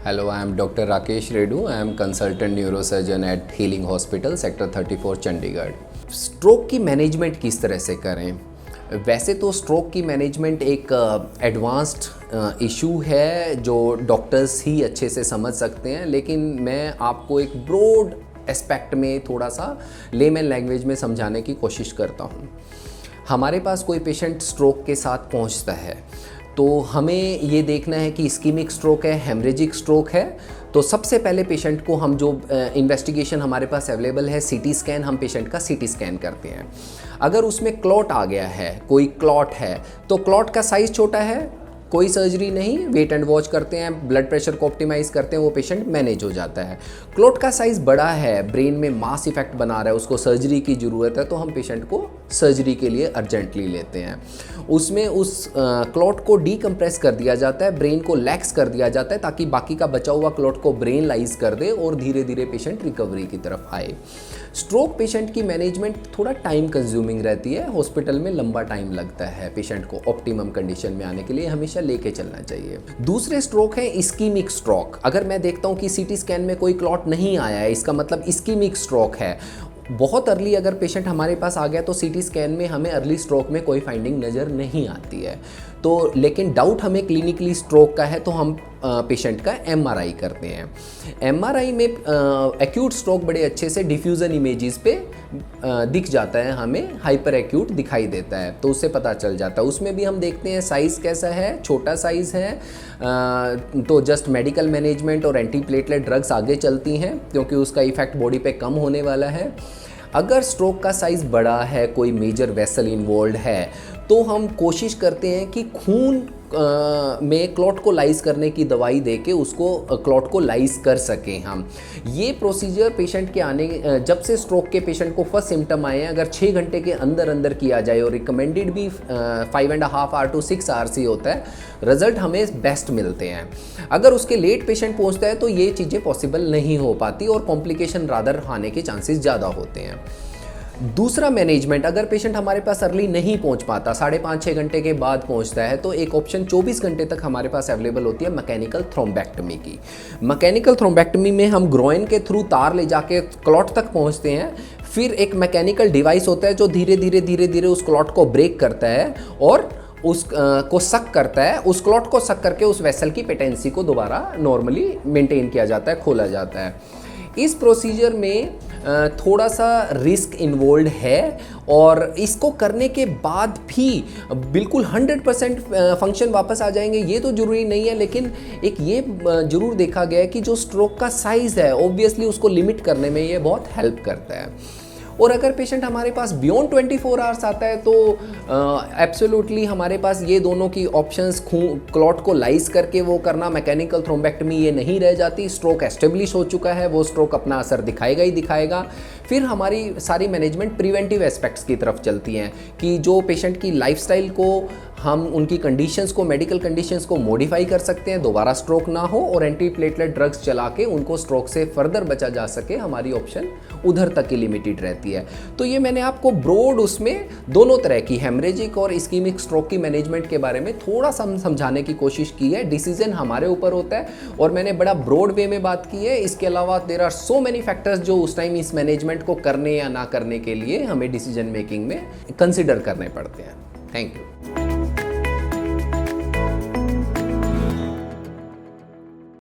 Hello, I am Dr. Rakesh Redu. I am consultant neurosurgeon at Healing Hospital, sector 34 Chandigarh. Stroke की management किस तरह से करें? वैसे तो स्ट्रोक की मैनेजमेंट एक एडवांस्ड इशू है जो डॉक्टर्स ही अच्छे से समझ सकते हैं, लेकिन मैं आपको एक ब्रॉड एस्पेक्ट में थोड़ा सा लेमन लैंग्वेज में समझाने की कोशिश करता हूँ। हमारे पास कोई पेशेंट स्ट्रोक के साथ पहुँचता है तो हमें ये देखना है कि इस्कीमिक स्ट्रोक है, हेमरेजिक स्ट्रोक है। तो सबसे पहले पेशेंट को हम जो इन्वेस्टिगेशन हमारे पास अवेलेबल है, सीटी स्कैन, हम पेशेंट का सीटी स्कैन करते हैं। अगर उसमें क्लॉट आ गया है, कोई क्लॉट है, तो क्लॉट का साइज़ छोटा है, कोई सर्जरी नहीं, वेट एंड वॉच करते हैं, ब्लड प्रेशर को ऑप्टिमाइज़ करते हैं, वो पेशेंट मैनेज हो जाता है। क्लॉट का साइज़ बड़ा है, ब्रेन में मास इफेक्ट बना रहा है, उसको सर्जरी की ज़रूरत है, तो हम पेशेंट को सर्जरी के लिए अर्जेंटली लेते हैं। उसमें उस क्लॉट को डीकम्प्रेस कर दिया जाता है, ब्रेन को लैक्स कर दिया जाता है ताकि बाकी का बचा हुआ क्लॉट को ब्रेन लाइज कर दे और धीरे धीरे पेशेंट रिकवरी की तरफ आए। स्ट्रोक पेशेंट की मैनेजमेंट थोड़ा टाइम कंज्यूमिंग रहती है, हॉस्पिटल में लंबा टाइम लगता है पेशेंट को ऑप्टिमम कंडीशन में आने के लिए, हमेशा लेके चलना चाहिए। दूसरे स्ट्रोक है इस्कीमिक स्ट्रोक। अगर मैं देखता हूँ कि सीटी स्कैन में कोई क्लॉट नहीं आया है, इसका मतलब इस्कीमिक स्ट्रोक है। बहुत अर्ली अगर पेशेंट हमारे पास आ गया तो सीटी स्कैन में हमें अर्ली स्ट्रोक में कोई फाइंडिंग नज़र नहीं आती है, तो लेकिन डाउट हमें क्लिनिकली स्ट्रोक का है तो हम पेशेंट का एमआरआई करते हैं। एमआरआई में एक्यूट स्ट्रोक बड़े अच्छे से डिफ्यूज़न इमेजेस पे दिख जाता है, हमें हाइपर एक्यूट दिखाई देता है, तो उससे पता चल जाता है। उसमें भी हम देखते हैं साइज़ कैसा है, छोटा साइज़ है तो जस्ट मेडिकल मैनेजमेंट और एंटी प्लेटलेट ड्रग्स आगे चलती हैं क्योंकि उसका इफेक्ट बॉडी पे कम होने वाला है। अगर स्ट्रोक का साइज़ बड़ा है, कोई मेजर वेसल इन्वॉल्व है, तो हम कोशिश करते हैं कि खून में क्लॉट को लाइज करने की दवाई देके उसको क्लॉट को लाइज कर सकें हम। ये प्रोसीजर पेशेंट के आने जब से स्ट्रोक के पेशेंट को फर्स्ट सिम्टम आए हैं, अगर 6 घंटे के अंदर अंदर किया जाए और रिकमेंडेड भी 5.5 आवर टू 6 आवर्स ही होता है, रिजल्ट हमें बेस्ट मिलते हैं। अगर उसके लेट पेशेंट पहुंचता है तो ये चीज़ें पॉसिबल नहीं हो पाती और कॉम्प्लिकेशन रादर आने के चांसेस ज़्यादा होते हैं। दूसरा मैनेजमेंट, अगर पेशेंट हमारे पास अर्ली नहीं पहुंच पाता, 5.5-6 घंटे के बाद पहुंचता है, तो एक ऑप्शन 24 घंटे तक हमारे पास अवेलेबल होती है मैकेनिकल थ्रोम्बेक्टमी की। मैकेनिकल थ्रोम्बेक्टमी में हम ग्रोइन के थ्रू तार ले जाके क्लॉट तक पहुंचते हैं, फिर एक मैकेनिकल डिवाइस होता है जो धीरे धीरे उस क्लॉट को ब्रेक करता है और उस को सक करता है, उस क्लॉट को सक करके उस वेसल की पेटेंसी को दोबारा नॉर्मली मेंटेन किया जाता है, खोला जाता है। इस प्रोसीजर में थोड़ा सा रिस्क इन्वॉल्व है और इसको करने के बाद भी बिल्कुल 100% फंक्शन वापस आ जाएंगे ये तो ज़रूरी नहीं है, लेकिन एक ये ज़रूर देखा गया है कि जो स्ट्रोक का साइज़ है ऑब्वियसली उसको लिमिट करने में ये बहुत हेल्प करता है। और अगर पेशेंट हमारे पास बियॉन्ड 24 आवर्स आता है तो एब्सोल्युटली हमारे पास ये दोनों की ऑप्शंस, क्लॉट को लाइज करके वो करना, मैकेनिकल थ्रोम्बेक्टमी, ये नहीं रह जाती। स्ट्रोक एस्टेब्लिश हो चुका है, वो स्ट्रोक अपना असर दिखाएगा ही दिखाएगा। फिर हमारी सारी मैनेजमेंट प्रिवेंटिव एस्पेक्ट्स की तरफ चलती हैं कि जो पेशेंट की लाइफस्टाइल को हम उनकी कंडीशंस को, मेडिकल कंडीशंस को मॉडिफाई कर सकते हैं, दोबारा स्ट्रोक ना हो, और एंटी प्लेटलेट ड्रग्स चला के उनको स्ट्रोक से फर्दर बचा जा सके, हमारी ऑप्शन उधर तक ही लिमिटेड रहती है। तो ये मैंने आपको ब्रॉड उसमें दोनों तरह की हेमरेजिक और इस्कीमिक स्ट्रोक की मैनेजमेंट के बारे में थोड़ा सा समझाने की कोशिश की है। डिसीजन हमारे ऊपर होता है और मैंने बड़ा ब्रॉड वे में बात की है। इसके अलावा there are so many factors जो उस टाइम इस मैनेजमेंट को करने या ना करने के लिए हमें डिसीजन मेकिंग में कंसिडर करने पड़ते हैं। Thank you.